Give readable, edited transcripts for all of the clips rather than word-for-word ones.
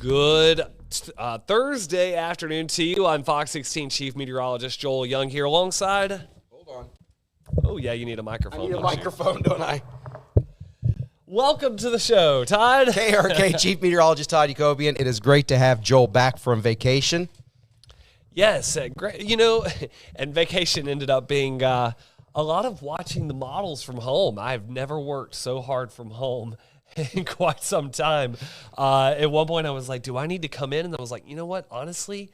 Good Thursday afternoon to you. I'm Fox 16 Chief Meteorologist Joel Young here alongside. Hold on. Oh, yeah, you need a microphone. I need a microphone, don't I? Welcome to the show, Todd. KARK Chief Meteorologist Todd Jacobian. It is great to have Joel back from vacation. Yes, great. You know, and vacation ended up being a lot of watching the models from home. I've never worked so hard from home in quite some time. At one point, I was like, do I need to come in? And I was like, you know what? Honestly,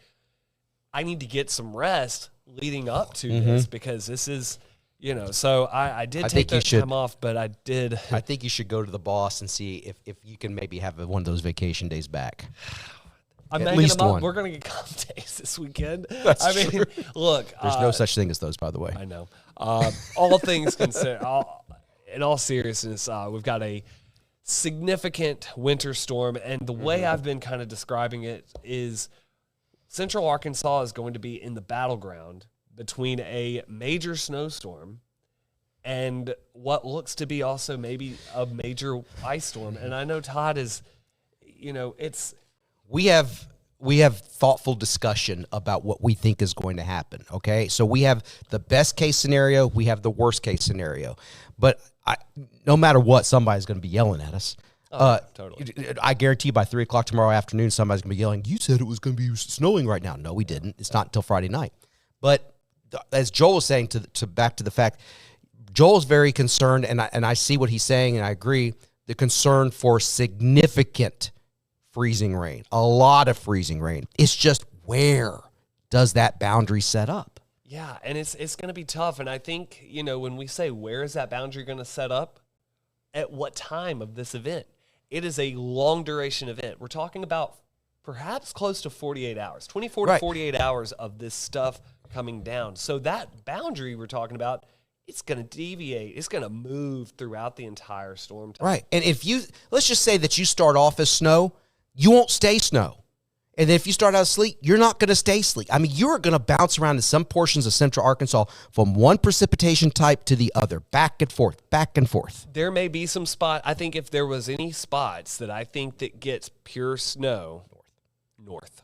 I need to get some rest leading up to this because this is, you know, so I did take that time off, but I did. I think you should go to the boss and see if you can maybe have one of those vacation days back. I'm at least one. We're going to get comp days this weekend. That's true. Look. There's no such thing as those, by the way. I know. All things considered, in all seriousness, we've got a significant winter storm, and the way I've been kind of describing it is Central Arkansas is going to be in the battleground between a major snowstorm and what looks to be also maybe a major ice storm. And I know Todd is, you know, we have thoughtful discussion about what we think is going to happen, okay? So we have the best case scenario, we have the worst case scenario. But no matter what, somebody's going to be yelling at us. Totally. I guarantee by 3 o'clock tomorrow afternoon, somebody's going to be yelling, you said it was going to be snowing right now. No, we didn't. It's not until Friday night. But as Joel was saying, to back to the fact, Joel's very concerned, and I see what he's saying, and I agree, the concern for significant freezing rain, a lot of freezing rain. It's just where does that boundary set up? Yeah, and it's going to be tough. And I think, you know, when we say where is that boundary going to set up, at what time of this event? It is a long duration event. We're talking about perhaps close to 48 hours, 24 to 48 hours of this stuff coming down. So that boundary we're talking about, it's going to deviate. It's going to move throughout the entire storm time. Right. And let's just say that you start off as snow, you won't stay snow. And then if you start out sleet, you're not going to stay sleet. I mean, you're going to bounce around in some portions of Central Arkansas from one precipitation type to the other, back and forth, back and forth. There may be some spot. I think if there was any spots that I think that gets pure snow, north,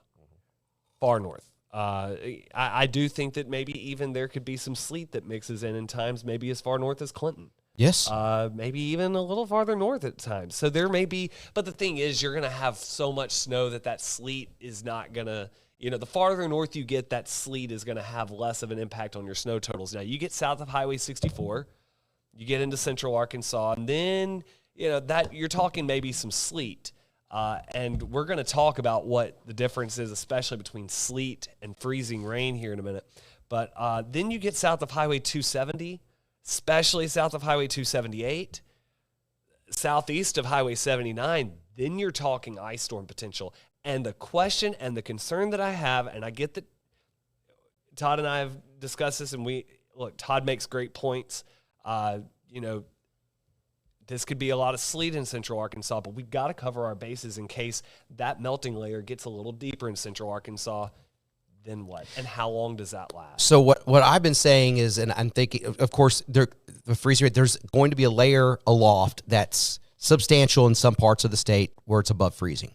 far north. I do think that maybe even there could be some sleet that mixes in times, maybe as far north as Clinton. Yes. Maybe even a little farther north at times. So there may be, but the thing is, you're going to have so much snow that sleet is not going to, you know, the farther north you get, that sleet is going to have less of an impact on your snow totals. Now, you get south of Highway 64, you get into Central Arkansas, and then, you know, that you're talking maybe some sleet. And we're going to talk about what the difference is, especially between sleet and freezing rain here in a minute. But then you get south of Highway 270, especially south of Highway 278, southeast of Highway 79, then you're talking ice storm potential. And the question and the concern that I have, and I get that Todd and I have discussed this, and Todd makes great points. You know, this could be a lot of sleet in Central Arkansas, but we've got to cover our bases in case that melting layer gets a little deeper in Central Arkansas. Then what? And how long does that last? So what I've been saying is, and I'm thinking, of course, the freezing rate, there's going to be a layer aloft that's substantial in some parts of the state where it's above freezing.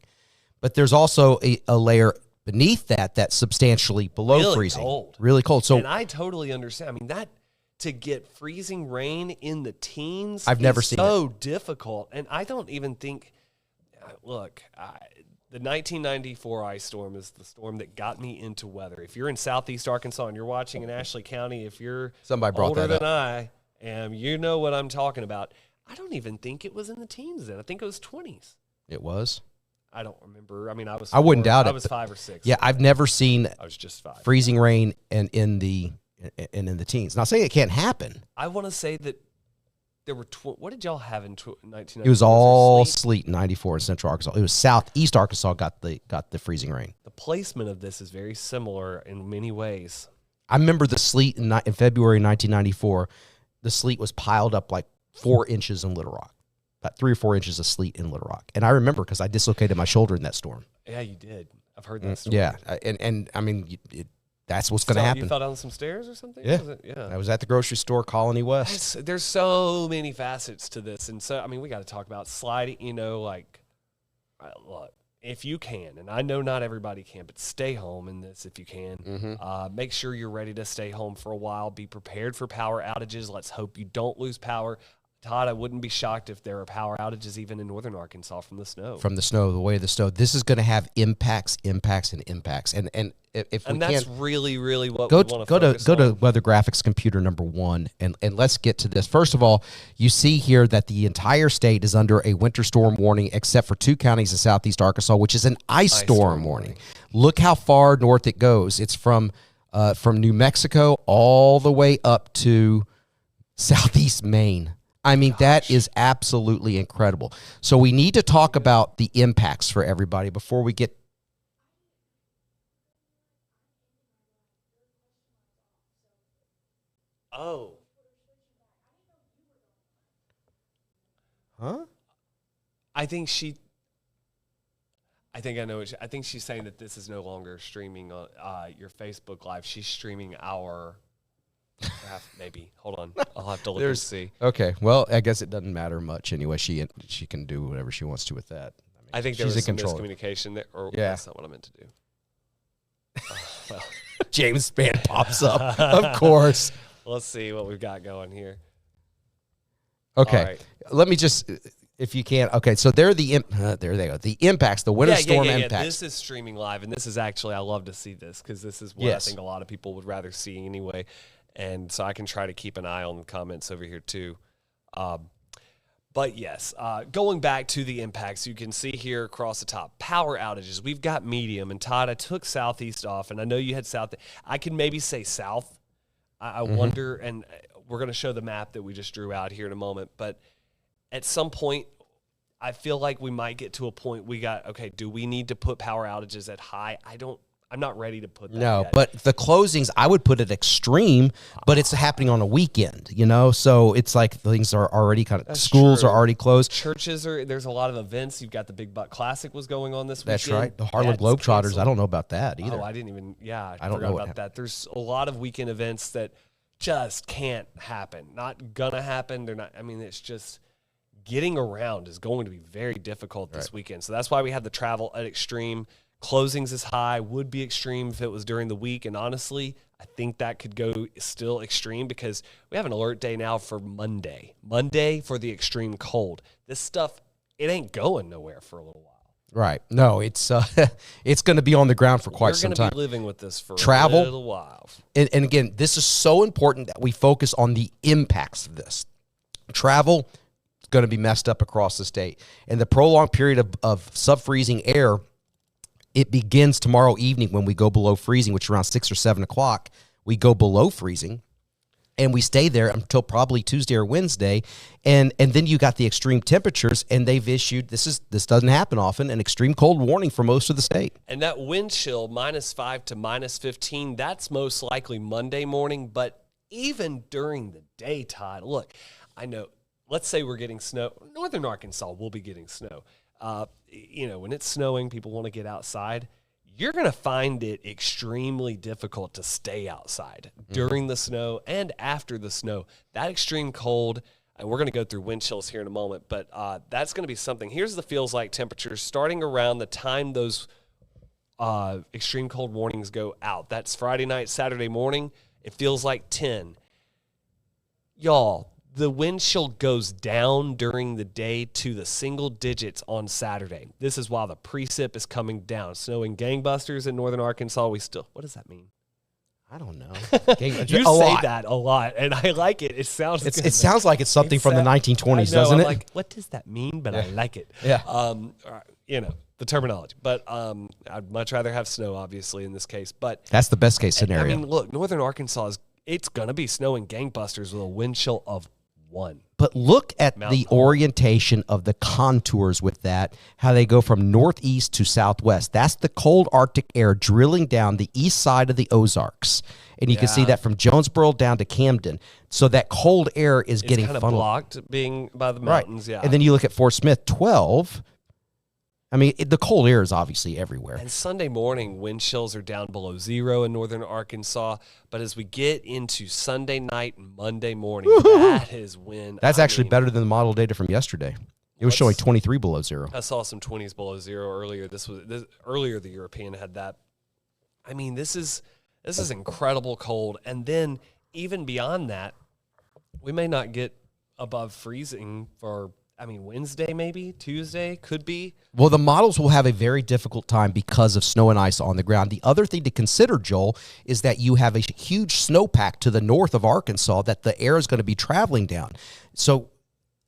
But there's also a layer beneath that's substantially below freezing. Really cold. So, and I totally understand. I mean, that to get freezing rain in the teens I've never seen so difficult. And I don't even think, the 1994 ice storm is the storm that got me into weather. If you're in southeast Arkansas and you're watching in Ashley County, if you're older than I am, you know what I'm talking about. I don't even think it was in the teens then. I think it was 20s. It was? I don't remember. I mean, I wouldn't doubt it. I was 5 or 6. Yeah, I've never seen I was just 5. Freezing rain and in the teens. Not saying it can't happen. I want to say that there were what did y'all have in 1994? It was all sleet in 94 in Central Arkansas. It was southeast Arkansas got the freezing rain. The placement of this is very similar in many ways. I remember the sleet in February 1994. The sleet was piled up like 4 inches in Little Rock, about 3 or 4 inches of sleet in Little Rock. And I remember because I dislocated my shoulder in that storm. Yeah, you did. I've heard that story. Yeah, and I mean, that's what's going to happen. You fell down some stairs or something? Yeah. I was at the grocery store, Colony West. There's so many facets to this. And so, I mean, we got to talk about sliding, you know, like, look, if you can, and I know not everybody can, but stay home in this if you can. Make sure you're ready to stay home for a while. Be prepared for power outages. Let's hope you don't lose power. Todd, I wouldn't be shocked if there are power outages even in northern Arkansas from the snow. From the snow, the way of the snow. This is going to have impacts. And if we that's can't, really, really what we want to focus go on. to Weather Graphics Computer number 1, and let's get to this. First of all, you see here that the entire state is under a winter storm warning, except for 2 counties in southeast Arkansas, which is an ice storm warning. Look how far north it goes. It's from New Mexico all the way up to southeast Maine. I mean, that is absolutely incredible. So we need to talk about the impacts for everybody before we get. Oh. Huh? I think I know. I think she's saying that this is no longer streaming on your Facebook Live. She's streaming our. Maybe. Hold on. I'll have to look and see. Okay. Well, I guess it doesn't matter much anyway. She can do whatever she wants to with that. I think there was some miscommunication there. Or that's not what I meant to do. Well. James Spann pops up, of course. Let's see what we've got going here. Okay. Right. Let me just, if you can. Okay. So there they go. The impacts, the winter storm impacts. This is streaming live, and this is actually, I love to see this because this is what I think a lot of people would rather see anyway. And so I can try to keep an eye on the comments over here too. But yes, going back to the impacts, you can see here across the top, power outages. We've got medium. And Todd, I took southeast off, and I know you had south. I can maybe say south. I wonder, and we're going to show the map that we just drew out here in a moment. But at some point, I feel like we might get to a point do we need to put power outages at high? I'm not ready to put that yet. But the closings, I would put it extreme, but it's happening on a weekend, so it's like things are already schools are already closed. Churches there's a lot of events. You've got the Big Buck Classic was going on this weekend. That's right. The Harlem Globetrotters, canceled. I don't know about that either. Oh, I don't know about that. There's a lot of weekend events that just can't happen. Not gonna happen. They're not, it's just getting around is going to be very difficult this weekend. So that's why we have the travel at extreme. Closings is high, would be extreme if it was during the week. And honestly, I think that could go still extreme because we have an alert day now for Monday. Monday for the extreme cold. This stuff, it ain't going nowhere for a little while. Right. No, it's it's going to be on the ground for quite some time. We're going to be living with this for a little while. And again, this is so important that we focus on the impacts of this. Travel is going to be messed up across the state. And the prolonged period of sub-freezing air, it begins tomorrow evening when we go below freezing, which is around 6 or 7 o'clock. We go below freezing, and we stay there until probably Tuesday or Wednesday. And then you got the extreme temperatures, and they've issued, this doesn't happen often, an extreme cold warning for most of the state. And that wind chill, -5 to -15, that's most likely Monday morning. But even during the day, Todd, look, I know, let's say we're getting snow. Northern Arkansas will be getting snow. When it's snowing, people want to get outside. You're going to find it extremely difficult to stay outside during the snow and after the snow. That extreme cold, and we're going to go through wind chills here in a moment, but that's going to be something. Here's the feels like temperatures starting around the time those extreme cold warnings go out. That's Friday night, Saturday morning. It feels like 10. Y'all, the wind chill goes down during the day to the single digits on Saturday. This is while the precip is coming down. Snowing gangbusters in northern Arkansas. What does that mean? I don't know. You say that a lot, and I like it. It sounds good. It sounds like it's something from the 1920s, doesn't it? I'm like, what does that mean? But I like it. Yeah. The terminology. But I'd much rather have snow, obviously, in this case. But that's the best case scenario. Look, northern Arkansas it's going to be snowing gangbusters with a wind chill of 1. But look at the orientation of the contours with that, how they go from northeast to southwest. That's the cold Arctic air drilling down the east side of the Ozarks. And you can see that from Jonesboro down to Camden. So that cold air is getting kind of funneled. Blocked being by the mountains, And then you look at Fort Smith, 12. The cold air is obviously everywhere. And Sunday morning, wind chills are down below 0 in northern Arkansas. But as we get into Sunday night and Monday morning, that is when... That's actually better than the model data from yesterday. It was showing 23 below zero. I saw some 20s below zero earlier. Earlier the European had that. I mean, this is incredible cold. And then even beyond that, we may not get above freezing for, Wednesday maybe, Tuesday could be. Well, the models will have a very difficult time because of snow and ice on the ground. The other thing to consider, Joel, is that you have a huge snowpack to the north of Arkansas that the air is going to be traveling down. So,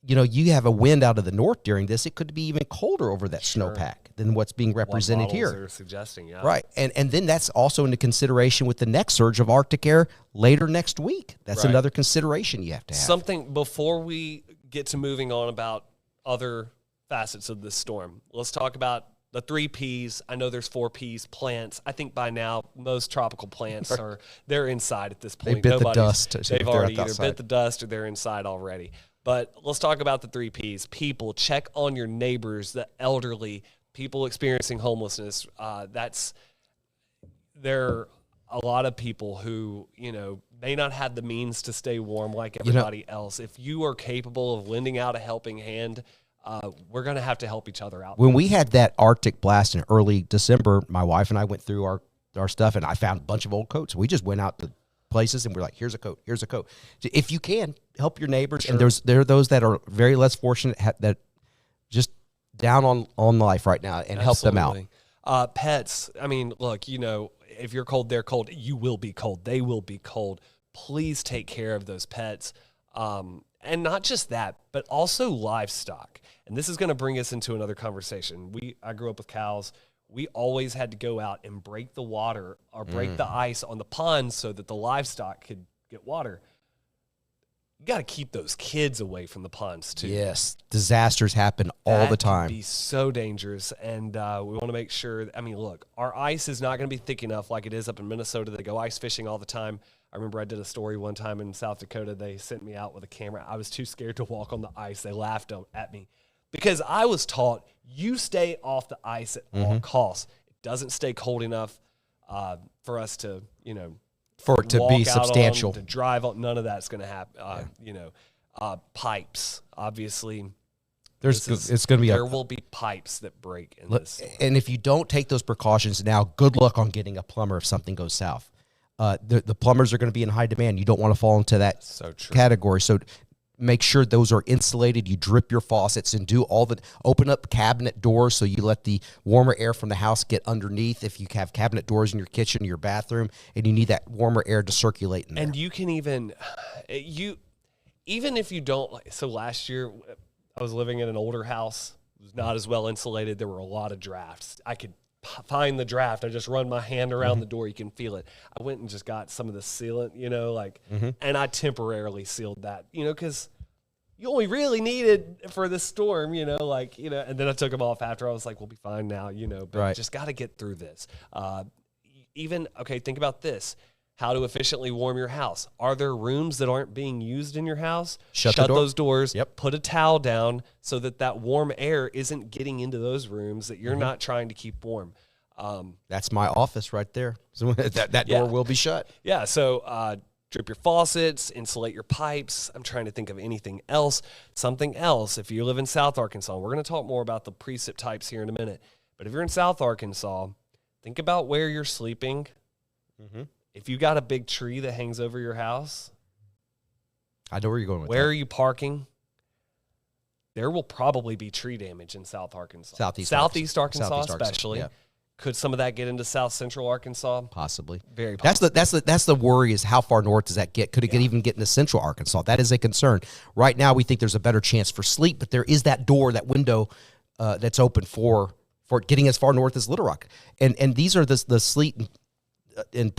you have a wind out of the north during this. It could be even colder over that snowpack than what's being represented here. They're suggesting, yeah. Right. And then that's also into consideration with the next surge of Arctic air later next week. That's another consideration you have to have. Something before we get to moving on about other facets of this storm. Let's talk about the 3 Ps. I know there's 4 Ps, plants. I think by now most tropical plants they're inside at this point. They bit the dust. They've already either bit the dust or they're inside already. But let's talk about the 3 Ps. People, check on your neighbors, the elderly, people experiencing homelessness. There are a lot of people who, may not have the means to stay warm like everybody else. If you are capable of lending out a helping hand, we're going to have to help each other out. When we had that Arctic blast in early December, my wife and I went through our stuff, and I found a bunch of old coats. We just went out to places, and we're like, here's a coat. If you can, help your neighbors. Sure. And there are those that are very less fortunate that just down on life right now, and help them out. Pets, look, if you're cold, they're cold. You will be cold. They will be cold. Please take care of those pets. And not just that, but also livestock. And this is going to bring us into another conversation. I grew up with cows. We always had to go out and break the water or break the ice on the ponds so that the livestock could get water. You got to keep those kids away from the ponds too. Yes, disasters happen all the time. That can be so dangerous, and we want to make sure. Look, our ice is not going to be thick enough like it is up in Minnesota. They go ice fishing all the time. I remember I did a story one time in South Dakota. They sent me out with a camera. I was too scared to walk on the ice. They laughed at me because I was taught you stay off the ice at all costs. It doesn't stay cold enough for us to, for it to be substantial. To drive on. None of that's going to happen. Pipes, obviously. It's going to be there will be pipes that break in this. And if you don't take those precautions now, good luck on getting a plumber if something goes south. The plumbers are going to be in high demand. You don't want to fall into that category. So make sure those are insulated. You drip your faucets and open up cabinet doors so you let the warmer air from the house get underneath. If you have cabinet doors in your kitchen, your bathroom, and you need that warmer air to circulate in there. And you can even if you don't. So last year I was living in an older house. It was not as well insulated. There were a lot of drafts. I could find the draft. I just run my hand around the door. You can feel it. I went and just got some of the sealant, and I temporarily sealed that, because you only really need it for this storm, and then I took them off after. I was like, we'll be fine now, but just got to get through this. Think about this. How to efficiently warm your house. Are there rooms that aren't being used in your house? Shut those doors. Yep. Put a towel down so that warm air isn't getting into those rooms that you're not trying to keep warm. That's my office right there. So that door will be shut. Yeah. So drip your faucets, insulate your pipes. I'm trying to think of anything else. Something else. If you live in South Arkansas, we're going to talk more about the precip types here in a minute. But if you're in South Arkansas, think about where you're sleeping. Mm-hmm. If you got a big tree that hangs over your house, I know where you're going with where are you parking? There will probably be tree damage in South Arkansas. Southeast Arkansas especially. Yeah. Could some of that get into South Central Arkansas? Possibly. Very possibly. That's the worry is how far north does that get? Could it even get into Central Arkansas? That is a concern. Right now we think there's a better chance for sleet, but there is that door, that window that's open for getting as far north as Little Rock. And these are the sleet and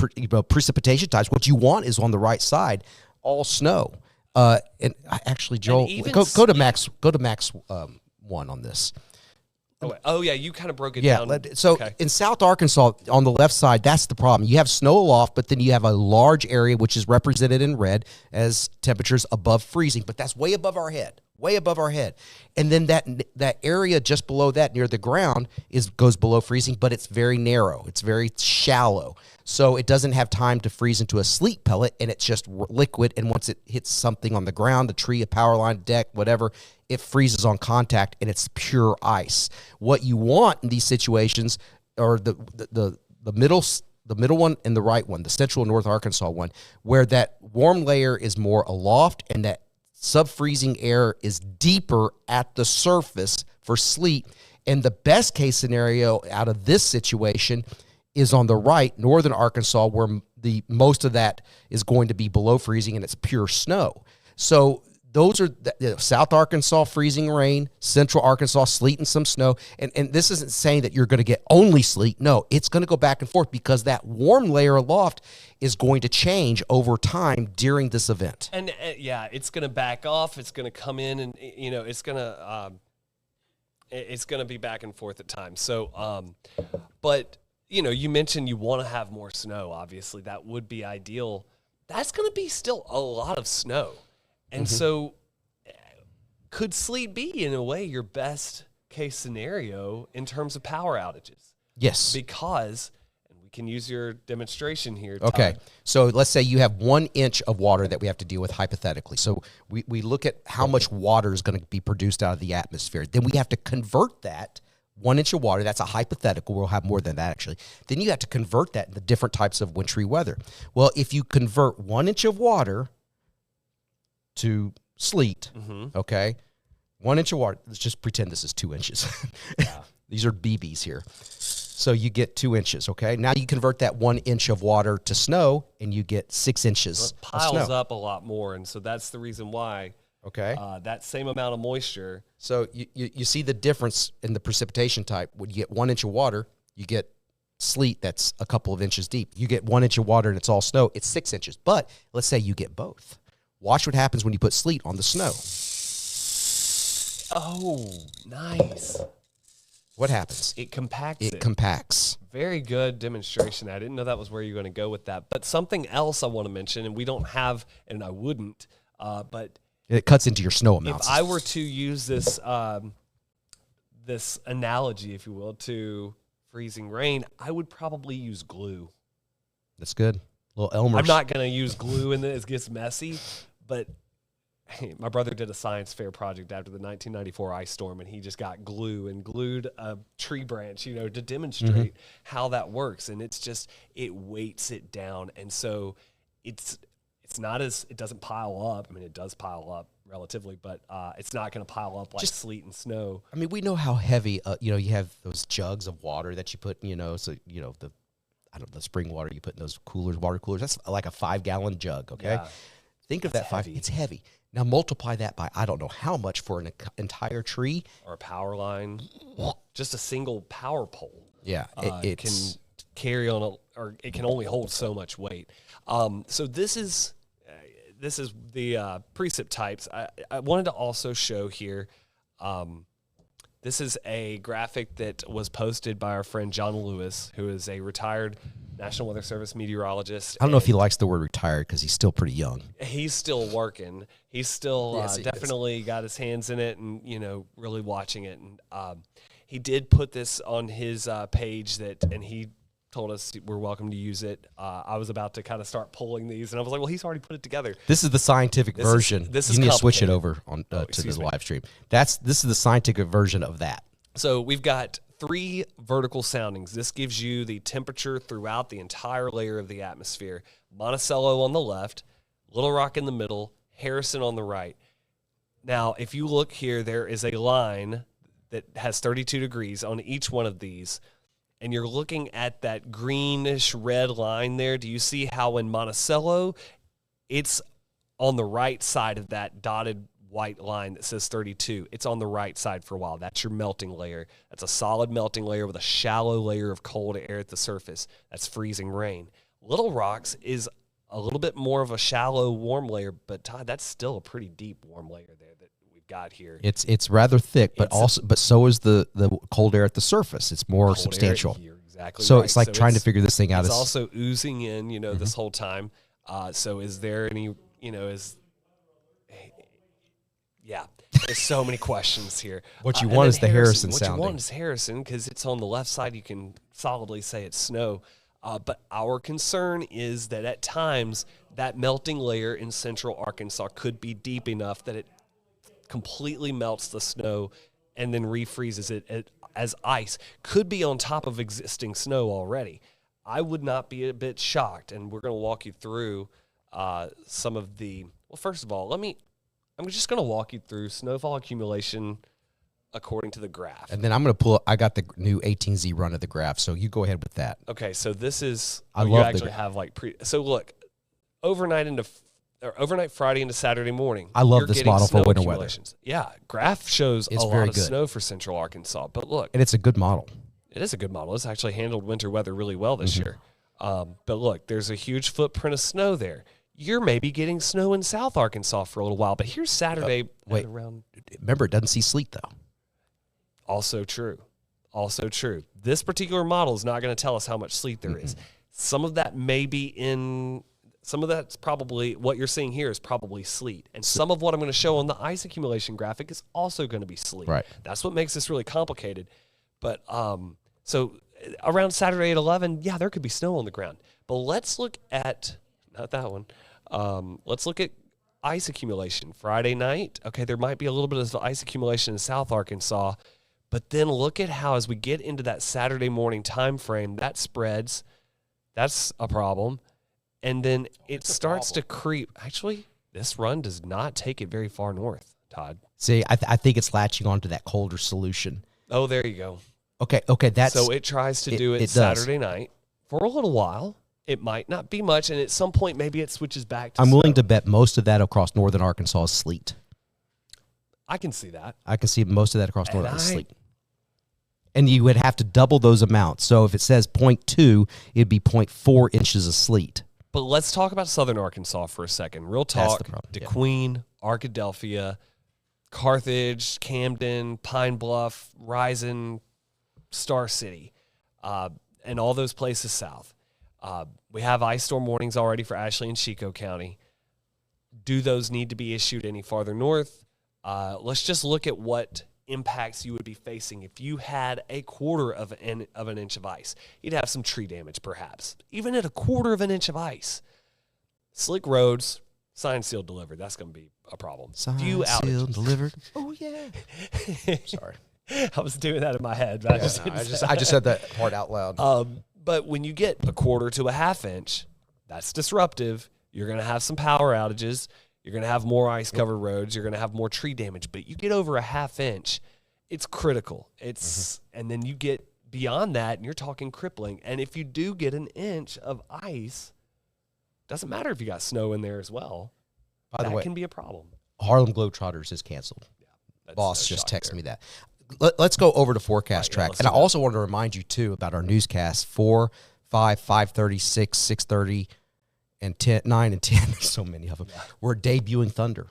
precipitation types. What you want is on the right side, all snow. And actually, Joel, go to Max 1 on this. Oh yeah, you kind of broke it down. So in South Arkansas, on the left side, that's the problem. You have snow aloft, but then you have a large area which is represented in red as temperatures above freezing. But that's way above our head. And then that area just below that near the ground goes below freezing, but it's very narrow. It's very shallow. So it doesn't have time to freeze into a sleet pellet, and it's just liquid. And once it hits something on the ground, a tree, a power line, deck, whatever, it freezes on contact and it's pure ice. What you want in these situations are the middle one and the right one, the central North Arkansas one, where that warm layer is more aloft and that sub-freezing air is deeper at the surface for sleet. And the best case scenario out of this situation is on the right, northern Arkansas, where the most of that is going to be below freezing and it's pure snow. So those are South Arkansas, freezing rain, central Arkansas, sleet and some snow. And this isn't saying that you're going to get only sleet. No, it's going to go back and forth because that warm layer aloft is going to change over time during this event. And yeah, it's going to back off. It's going to come in and, it's going to be back and forth at times. So, but, you mentioned you want to have more snow. Obviously, that would be ideal. That's going to be still a lot of snow. And so could sleet be, in a way, your best case scenario in terms of power outages? Yes. Because, and we can use your demonstration here, Todd. Okay. So let's say you have 1 inch of water that we have to deal with hypothetically. So we look at how much water is going to be produced out of the atmosphere. Then we have to convert that 1 inch of water. That's a hypothetical. We'll have more than that, actually. Then you have to convert that into different types of wintry weather. Well, if you convert 1 inch of water to sleet, okay? 1 inch of water. Let's just pretend this is 2 inches. Yeah. These are BBs here. So you get 2 inches, okay? Now you convert that 1 inch of water to snow, and you get 6 inches of snow. It piles up a lot more, and so that's the reason why. Okay. That same amount of moisture. So you see the difference in the precipitation type. When you get 1 inch of water, you get sleet that's a couple of inches deep. You get 1 inch of water and it's all snow, it's 6 inches. But let's say you get both. Watch what happens when you put sleet on the snow. Oh, nice. What happens? It compacts it. It compacts. Very good demonstration. I didn't know that was where you were going to go with that. But something else I want to mention, and we don't have, and I wouldn't, but it cuts into your snow amounts. If I were to use this this analogy, if you will, to freezing rain, I would probably use glue. That's good. Little Elmer's. I'm not going to use glue in this. It gets messy, but hey, my brother did a science fair project after the 1994 ice storm, and he just got glue and glued a tree branch, to demonstrate how that works. And it's just, it weights it down. And so it's not as, it doesn't pile up. I mean, it does pile up relatively, but it's not going to pile up like just sleet and snow. I mean, we know how heavy, you have those jugs of water that you put, the spring water you put in those water coolers. That's like a 5-gallon jug, okay? Yeah. Think of that heavy. It's heavy. Now multiply that by I don't know how much for an entire tree. Or a power line. Just a single power pole. Yeah. It can carry on, or it can only hold so much weight. So this is the precip types. I wanted to also show here, this is a graphic that was posted by our friend John Lewis, who is a retired National Weather Service meteorologist. I don't know if he likes the word retired because he's still pretty young. He's still working. He's still definitely got his hands in it and, really watching it. And he did put this on his page and he told us we're welcome to use it. I was about to kind of start pulling these, and I was like, well, he's already put it together. This is the scientific version. This is you need to switch it over on to the live stream. This is the scientific version of that. So we've got 3 vertical soundings. This gives you the temperature throughout the entire layer of the atmosphere. Monticello on the left, Little Rock in the middle, Harrison on the right. Now, if you look here, there is a line that has 32 degrees on each one of these. And you're looking at that greenish red line there. Do you see how in Monticello, it's on the right side of that dotted white line that says 32. It's on the right side for a while. That's your melting layer. That's a solid melting layer with a shallow layer of cold air at the surface. That's freezing rain. Little Rocks is a little bit more of a shallow warm layer, but Todd, that's still a pretty deep warm layer there that we've got here. It's rather thick, but so is the cold air at the surface. It's more substantial. You're exactly so right. it's like trying to figure this thing out. It's also oozing in, this whole time. So is there any, there's so many questions here. What you want is the Harrison sounding. What you want is Harrison because it's on the left side. You can solidly say it's snow. But our concern is that at times that melting layer in central Arkansas could be deep enough that it completely melts the snow and then refreezes it as ice, could be on top of existing snow already. I would not be a bit shocked, and we're going to walk you through some of the. Well, first of all, I'm just going to walk you through snowfall accumulation according to the graph. And then I'm going to pull. I got the new 18Z run of the graph, so you go ahead with that. Okay, so this is. I you love actually have like So look, overnight Friday into Saturday morning. I love this model for winter weather. Yeah, graph shows It's a very lot of good. snow for Central Arkansas, but look, And it's a good model. it is a good model. It's actually handled winter weather really well this Mm-hmm. year. But look, there's a huge footprint of snow there. You're maybe getting snow in South Arkansas for a little while, but here's Saturday. Wait. Around. Remember, it doesn't see sleet, though. Also true. Also true. This particular model is not going to tell us how much sleet there is. Some of that may be in. Some of that's probably what you're seeing here is probably sleet. And some of what I'm going to show on the ice accumulation graphic is also going to be sleet. Right. That's what makes this really complicated. But so around Saturday at 11, yeah, there could be snow on the ground. But let's look at, not that one, let's look at ice accumulation. Friday night, okay, there might be a little bit of ice accumulation in South Arkansas. But then look at how as we get into that Saturday morning time frame, that spreads. That's a problem. And then it starts to creep. Actually, this run does not take it very far north, Todd. See, I think it's latching onto that colder solution. Oh, there you go. Okay, that's So it tries to do it does. Saturday night for a little while. It might not be much, and at some point maybe it switches back to I'm willing snow. to bet most of that across northern Arkansas is sleet. I can see that. I can see most of that across northern I- sleet. And you would have to double those amounts. So if it says 0.2, it'd be 0.4 inches of sleet. But let's talk about southern Arkansas for a second. Real That's talk, the problem, yeah. DeQueen, Arkadelphia, Carthage, Camden, Pine Bluff, Rison, Star City, and all those places south. We have ice storm warnings already for Ashley and Chico County. Do those need to be issued any farther north? Let's just look at what impacts you would be facing if you had a quarter of an inch of ice. You'd have some tree damage, perhaps. Even at a quarter of an inch of ice. Slick roads, signed, sealed, delivered. That's going to be a problem. Signed, Few sealed, outages. delivered. Oh, yeah. Sorry. I was doing that in my head. But I just said that part out loud. But when you get a quarter to a half inch, that's disruptive. You're going to have some power outages. You're going to have more ice-covered roads. You're going to have more tree damage. But you get over a half inch, it's critical. And then you get beyond that, and you're talking crippling. And if you do get an inch of ice, doesn't matter if you got snow in there as well. By the that way, can be a problem. Harlem Globetrotters is canceled. That's Boss no just shock texted there. me that. Let's go over to forecast Right, yeah, track. let's And I do that. also wanted to remind you, too, about our newscasts, 4, 5, 5:30, 6, 6:30, and 10, 9 and 10. There's so many of them. Yeah. We're debuting Thunder.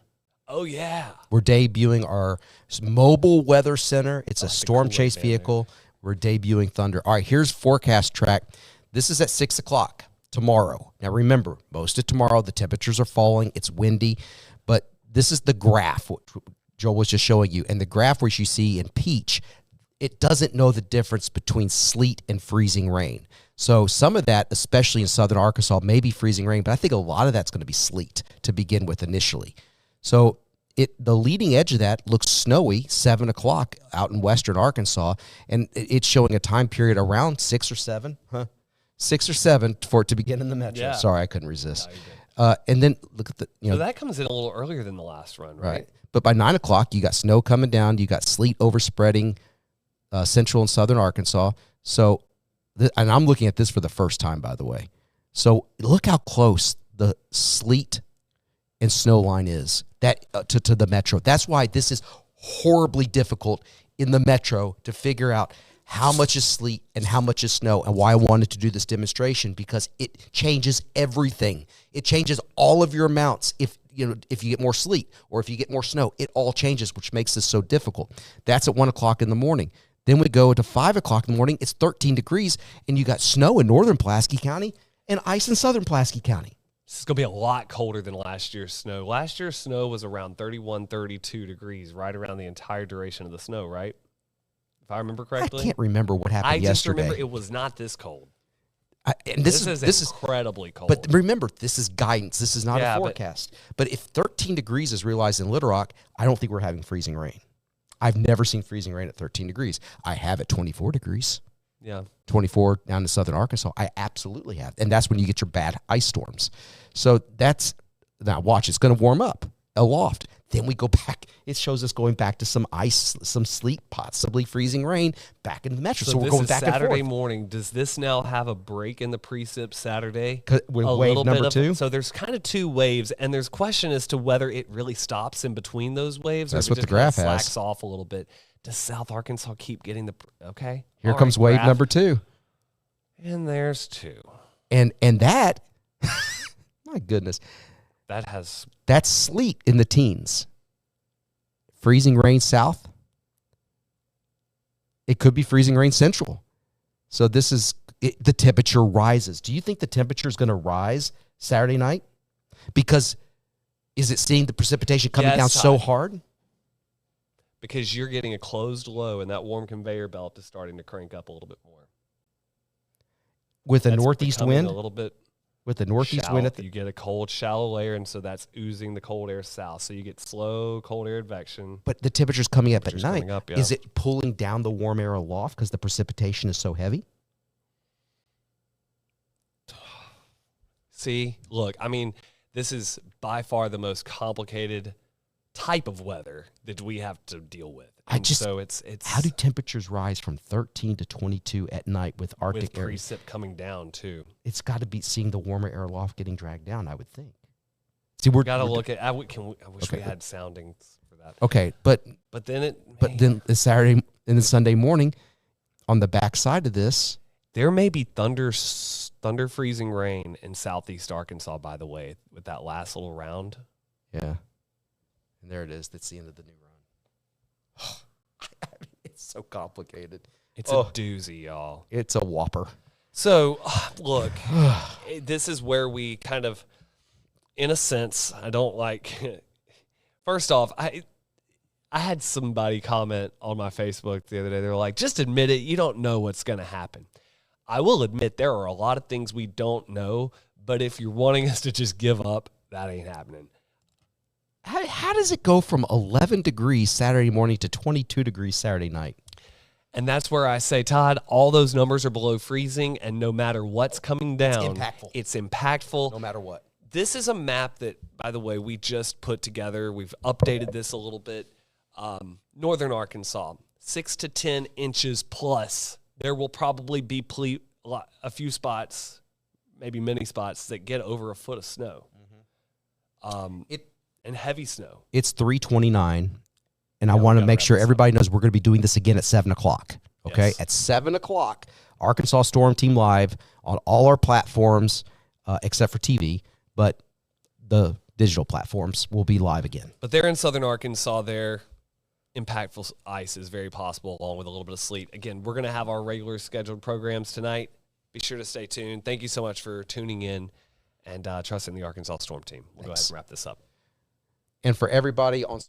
Oh, yeah. We're debuting our mobile weather center. It's a like the storm Kool-Aid chase man vehicle. We're debuting Thunder. All right, here's forecast track. This is at 6 o'clock tomorrow. Now, remember, most of tomorrow, the temperatures are falling. It's windy. But this is the graph, what Joel was just showing you. And the graph which you see in peach, it doesn't know the difference between sleet and freezing rain. So some of that, especially in southern Arkansas, may be freezing rain, but I think a lot of that's going to be sleet to begin with initially. So the leading edge of that looks snowy, 7 o'clock out in western Arkansas, and it's showing a time period around 6 or 7, 6 or 7 for it to begin in the metro. Yeah. Sorry, I couldn't resist. No, And then look at the, so that comes in a little earlier than the last run, right? But by 9 o'clock, you got snow coming down. You got sleet overspreading central and southern Arkansas. So, and I'm looking at this for the first time, by the way. So look how close the sleet and snow line is to the metro. That's why this is horribly difficult in the metro to figure out how much is sleet and how much is snow, and why I wanted to do this demonstration, because it changes everything. It changes all of your amounts. If you get more sleet or if you get more snow, it all changes, which makes this so difficult. That's at 1 o'clock in the morning. Then we go to 5 o'clock in the morning. It's 13 degrees, and you got snow in northern Pulaski County and ice in southern Pulaski County. This is going to be a lot colder than last year's snow. Last year's snow was around 31, 32 degrees, right around the entire duration of the snow, right? If I remember correctly. I can't remember what happened I just yesterday. remember it was not this cold. And this is incredibly cold. But remember, this is guidance. This is not a Yeah, forecast. But if 13 degrees is realized in Little Rock, I don't think we're having freezing rain. I've never seen freezing rain at 13 degrees. I have at 24 degrees. Yeah. 24 down to southern Arkansas. I absolutely have. And that's when you get your bad ice storms. So now watch, it's going to warm up aloft. Then we go back. It shows us going back to some ice, some sleet, possibly freezing rain back in the metro. So we're going back Saturday and forth. morning. Does this now have a break in the precip Saturday? With wave number 2? So there's kind of 2 waves, and there's question as to whether it really stops in between those waves. That's or what it the just graph kind of has. slacks off a little bit. Does South Arkansas keep getting the okay? Here All comes right, wave graph. number 2. And there's 2. And that, my goodness, that's sleet in the teens. Freezing rain south. It could be freezing rain central. So this is the temperature rises. Do you think the temperature is going to rise Saturday night? Because is it seeing the precipitation coming down so hard? Because you're getting a closed low, and that warm conveyor belt is starting to crank up a little bit more. With a northeast wind? A little bit. With the northeast wind, you get a cold, shallow layer, and so that's oozing the cold air south. So you get slow cold air advection. But the temperature's coming up at night. Up, yeah. Is it pulling down the warm air aloft because the precipitation is so heavy? See, look, I mean, this is by far the most complicated type of weather that we have to deal with. So it's how do temperatures rise from 13 to 22 at night with Arctic air? With precip coming down too. It's got to be seeing the warmer air aloft getting dragged down, I would think. See, we're got to look at. I wish we had soundings for that. Okay, but then the Saturday and the Sunday morning, on the backside of this, there may be thunder freezing rain in southeast Arkansas. By the way, with that last little round. Yeah, and there it is. That's the end of the new run. I mean, it's so complicated. It's a doozy, y'all. It's a whopper. So, look, this is where we kind of, in a sense, I don't like. First off, I had somebody comment on my Facebook the other day. They were like, just admit it. You don't know what's going to happen. I will admit there are a lot of things we don't know, but if you're wanting us to just give up, that ain't happening. How does it go from 11 degrees Saturday morning to 22 degrees Saturday night? And that's where I say, Todd, all those numbers are below freezing, and no matter what's coming down, it's impactful. No matter what. This is a map that, by the way, we just put together. We've updated this a little bit. Northern Arkansas, 6 to 10 inches plus. There will probably be a few spots, maybe many spots, that get over a foot of snow. And heavy snow. It's 3:29, and I want to make sure everybody knows we're going to be doing this again at 7 o'clock. Okay? Yes. At 7 o'clock, Arkansas Storm Team Live on all our platforms, except for TV, but the digital platforms will be live again. But they're in southern Arkansas there. Impactful ice is very possible, along with a little bit of sleet. Again, we're going to have our regular scheduled programs tonight. Be sure to stay tuned. Thank you so much for tuning in and trusting the Arkansas Storm Team. We'll go ahead and wrap this up. And for everybody on